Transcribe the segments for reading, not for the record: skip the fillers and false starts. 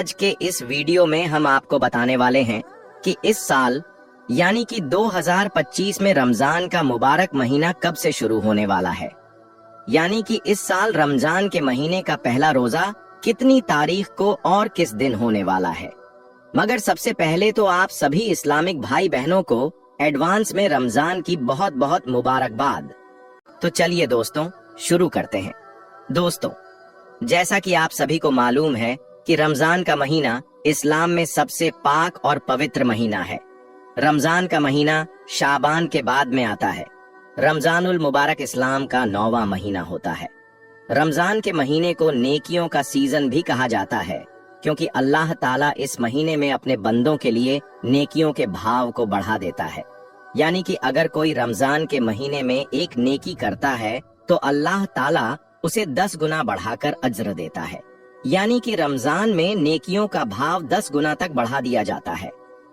आज के इस वीडियो में हम आपको बताने वाले हैं कि इस साल यानी कि 2025 में रमजान का मुबारक महीना कब से शुरू होने वाला है। यानी कि इस साल रमजान के महीने का पहला रोजा कितनी तारीख को और किस दिन होने वाला है। मगर सबसे पहले तो आप सभी इस्लामिक भाई बहनों को एडवांस में रमजान की बहुत बहुत मुबारकबाद। तो चलिए दोस्तों शुरू करते हैं। दोस्तों, जैसा कि आप सभी को मालूम है कि रमजान का महीना इस्लाम में सबसे पाक और पवित्र महीना है। रमजान का महीना शाबान के बाद में आता है। रमजानुल मुबारक इस्लाम का 9वां महीना होता है। रमजान के महीने को नेकियों का सीजन भी कहा जाता है, क्योंकि अल्लाह ताला इस महीने में अपने बंदों के लिए नेकियों के भाव को बढ़ा देता है। यानी कि अगर कोई रमजान के महीने में एक नेकी करता है तो अल्लाह ताला उसे 10 गुना बढ़ाकर अज्र देता है। यानी कि रमजान में नेकियों का भाव 10 गुना तक बढ़ा दिया जाता है।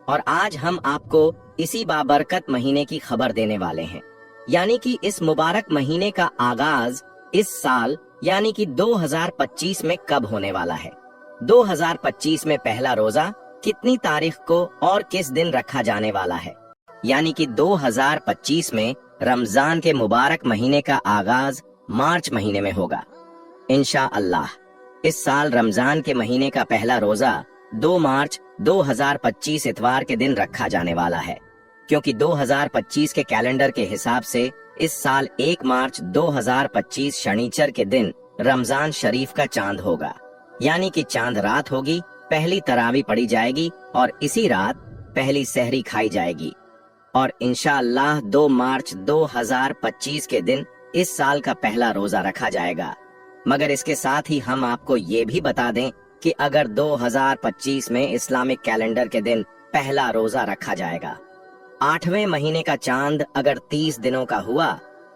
और आज हम आपको इसी बाबरकत महीने की खबर देने वाले हैं। यानी कि इस मुबारक महीने का आगाज इस साल यानी कि 2025 में कब होने वाला है। 2025 में पहला रोजा कितनी तारीख को और किस दिन रखा जाने वाला है। यानी कि 2025 में रमजान के मुबारक महीने का आगाज मार्च महीने में होगा इंशाअल्लाह। इस साल रमजान के महीने का पहला रोजा 2 मार्च 2025 इतवार के दिन रखा जाने वाला है, क्योंकि 2025 के कैलेंडर के हिसाब से इस साल 1 मार्च 2025 शनिचर के दिन रमजान शरीफ का चांद होगा। यानी कि चांद रात होगी, पहली तरावी पढ़ी जाएगी और इसी रात पहली सहरी खाई जाएगी। और इंशाअल्लाह 2 मार्च 2025 के दिन इस साल का पहला रोजा रखा जाएगा। मगर इसके साथ ही हम आपको ये भी बता दें कि अगर 2025 में इस्लामिक कैलेंडर के दिन पहला रोजा रखा जाएगा, 8वें महीने का चांद अगर 30 दिनों का हुआ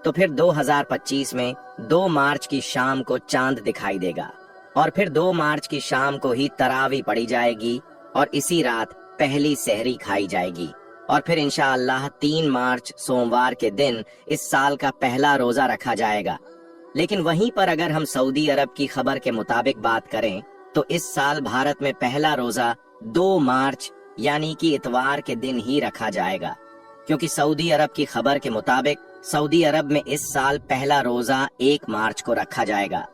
तो फिर 2025 में 2 मार्च की शाम को चांद दिखाई देगा और फिर 2 मार्च की शाम को ही तरावी पढ़ी जाएगी और इसी रात पहली सहरी खाई जाएगी। और फिर इंशाअल्लाह 3 मार्च सोमवार के दिन इस साल का पहला रोजा रखा जाएगा। लेकिन वहीं पर अगर हम सऊदी अरब की खबर के मुताबिक बात करें तो इस साल भारत में पहला रोजा 2 मार्च यानी कि इतवार के दिन ही रखा जाएगा, क्योंकि सऊदी अरब की खबर के मुताबिक सऊदी अरब में इस साल पहला रोजा 1 मार्च को रखा जाएगा।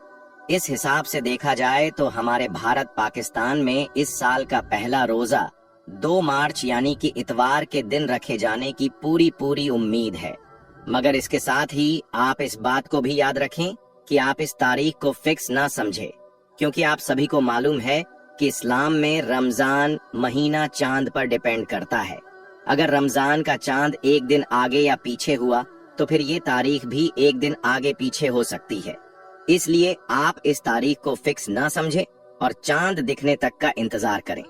इस हिसाब से देखा जाए तो हमारे भारत पाकिस्तान में इस साल का पहला रोजा 2 मार्च यानी कि इतवार के दिन रखे जाने की पूरी उम्मीद है। मगर इसके साथ ही आप इस बात को भी याद रखें कि आप इस तारीख को फिक्स ना समझे, क्योंकि आप सभी को मालूम है कि इस्लाम में रमजान महीना चांद पर डिपेंड करता है। अगर रमजान का चांद एक दिन आगे या पीछे हुआ तो फिर ये तारीख भी एक दिन आगे पीछे हो सकती है। इसलिए आप इस तारीख को फिक्स ना समझें और चांद दिखने तक का इंतजार करें।